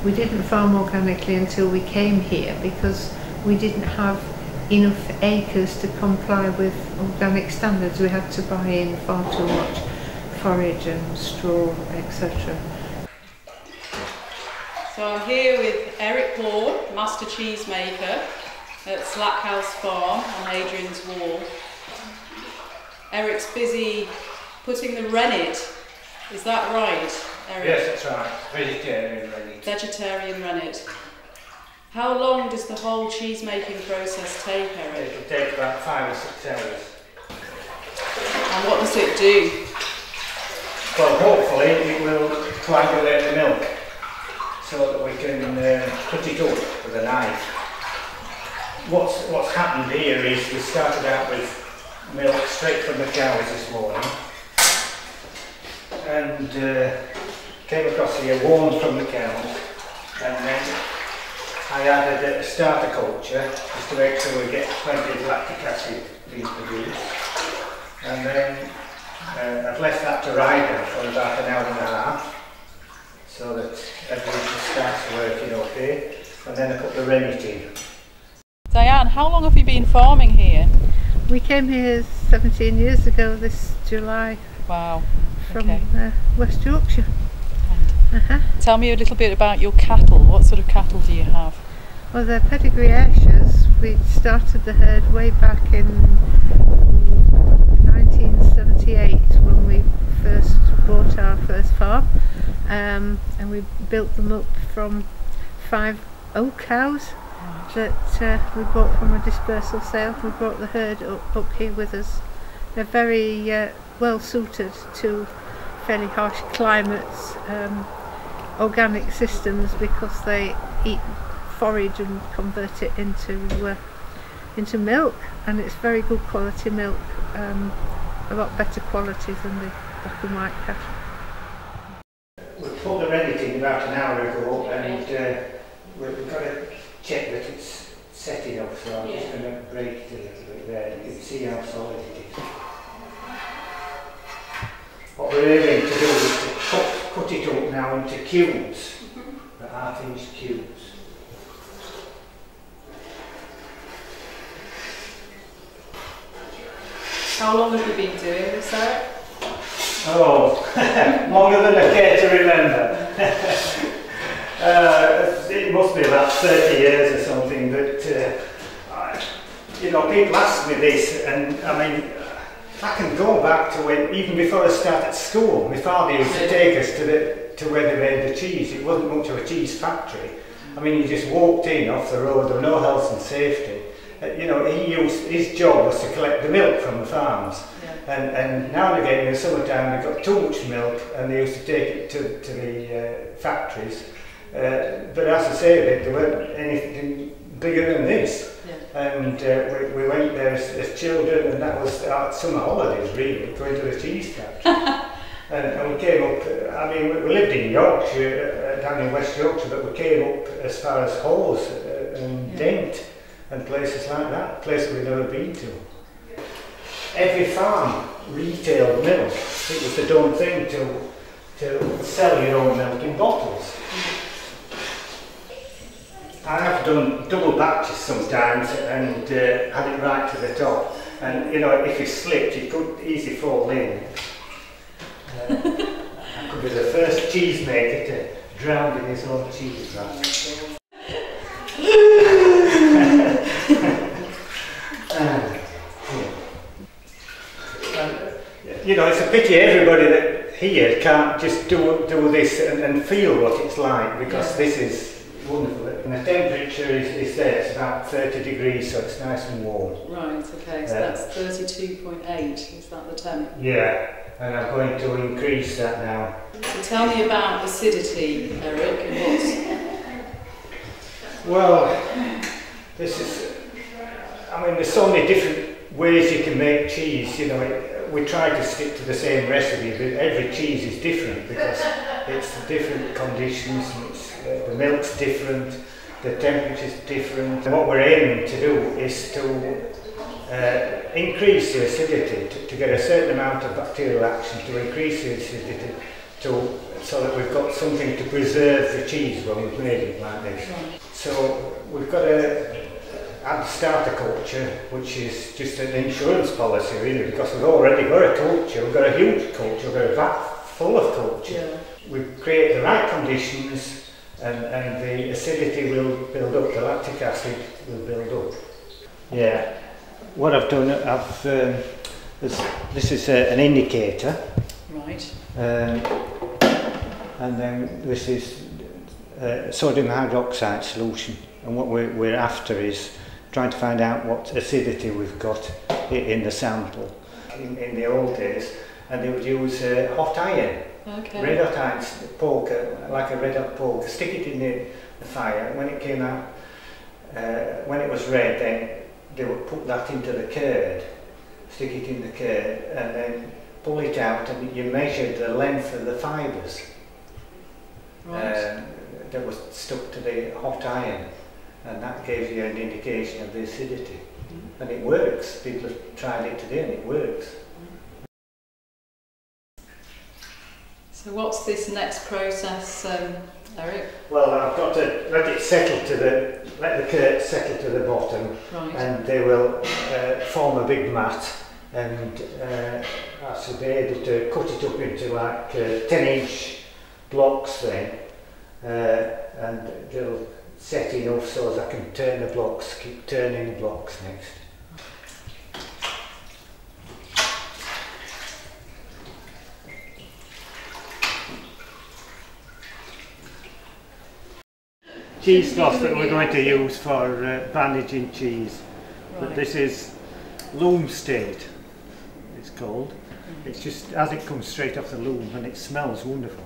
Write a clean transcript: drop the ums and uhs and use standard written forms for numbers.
We didn't farm organically until we came here because we didn't have enough acres to comply with organic standards. We had to buy in far too much forage and straw, etc. So I'm here with Eric Horn, master cheesemaker at Slackhouse Farm on Hadrian's Wall. Eric's busy putting the rennet. Is that right, Eric? Yes, that's right. Vegetarian rennet. Vegetarian rennet. How long does the whole cheese making process take, Eric? It'll take about 5 or 6 hours. And what does it do? Well, hopefully it will coagulate the milk so that we can cut it up with a knife. What's happened here is we started out with milk straight from the cows this morning and came across here warm from the cows, and then I added a starter culture just to make sure we get plenty of lactic acid being produced, and then I've left that to ripen for about an hour and a half so that everything starts working okay, and then I put the rennet in. Dianne, how long have you been farming here? We came here 17 years ago this July. Wow. From Okay. West Yorkshire. Tell me a little bit about your cattle. What sort of cattle do you have? Well, they're pedigree Ayrshire's. We started the herd way back in 1978 when we first bought our first farm, and we built them up from 5 old cows that we bought from a dispersal sale. We brought the herd up here with us. They're very well suited to fairly harsh climates, organic systems, because they eat forage and convert it into milk, and it's very good quality milk, a lot better quality than the black and white cattle. We put the rennet in about an hour ago, and we've got to check that it's setting up, so I'm just going to break it a little bit there. You can see how solid it is. What we're aiming to do is to cut it up now into cubes, the 1/2-inch cubes. How long have you been doing this, Eric? Oh, longer than I care to remember. It must be about 30 years or something, but you know, people ask me this, and I mean, I can go back to when, even before I started school, my father used to take us to where they made the cheese. It wasn't much of a cheese factory. I mean, you just walked in off the road, there were no health and safety. You know, his job was to collect the milk from the farms. And now and again in the summertime they got too much milk and they used to take it to the factories. But as I say, there weren't anything bigger than this. And we went there as children, and that was our summer holidays really, going to the cheese factory. and we came up, I mean we lived in Yorkshire, down in West Yorkshire, but we came up as far as Hawes and Dent and places like that, places we'd never been to. Every farm retailed milk. It was the done thing to sell your own milk in bottles. I have done double batches sometimes and had it right to the top, and you know, if you slipped you could easily fall in. I could be the first cheesemaker to drown in his own cheese vat. You know, it's a pity everybody that here can't just do this and feel what it's like, because this is wonderful. And the temperature is there, it's about 30 degrees, so it's nice and warm. Right, okay, so that's 32.8, is that the temp? Yeah, and I'm going to increase that now. So tell me about acidity, Eric, and Well, this is, I mean, there's so many different ways you can make cheese, you know. We try to stick to the same recipe, but every cheese is different because it's different conditions, the milk's different, the temperature's different. And what we're aiming to do is to increase the acidity, to get a certain amount of bacterial action, to increase the acidity, so that we've got something to preserve the cheese when we've made it like this. Right. So we've got to add starter culture, which is just an insurance policy really, because we've already got a culture, we've got a huge culture, we've got a vat full of culture. Yeah. We create the right conditions and the acidity will build up, the lactic acid will build up. Yeah, what I've done, this is an indicator. Right. And then this is sodium hydroxide solution, and what we're after is trying to find out what acidity we've got in the sample. In the old days, and they would use hot iron, red hot iron poker, like a red hot poker, stick it in the fire. When it came out, when it was red, then they would put that into the curd, stick it in the curd, and then pull it out, and you measured the length of the fibres. Right. That was stuck to the hot iron, and that gives you an indication of the acidity. And it works. People have tried it today and it works. So what's this next process, Eric? Well, I've got to let it settle let the curd settle to the bottom, right. And they will form a big mat, and I should be able to cut it up into like 10-inch blocks then, and they'll set enough so as I can turn the blocks, keep turning the blocks next. Cheese cloth that we're going to use for bandaging cheese. Right. But this is loom state, it's called. It's just as it comes straight off the loom, and it smells wonderful.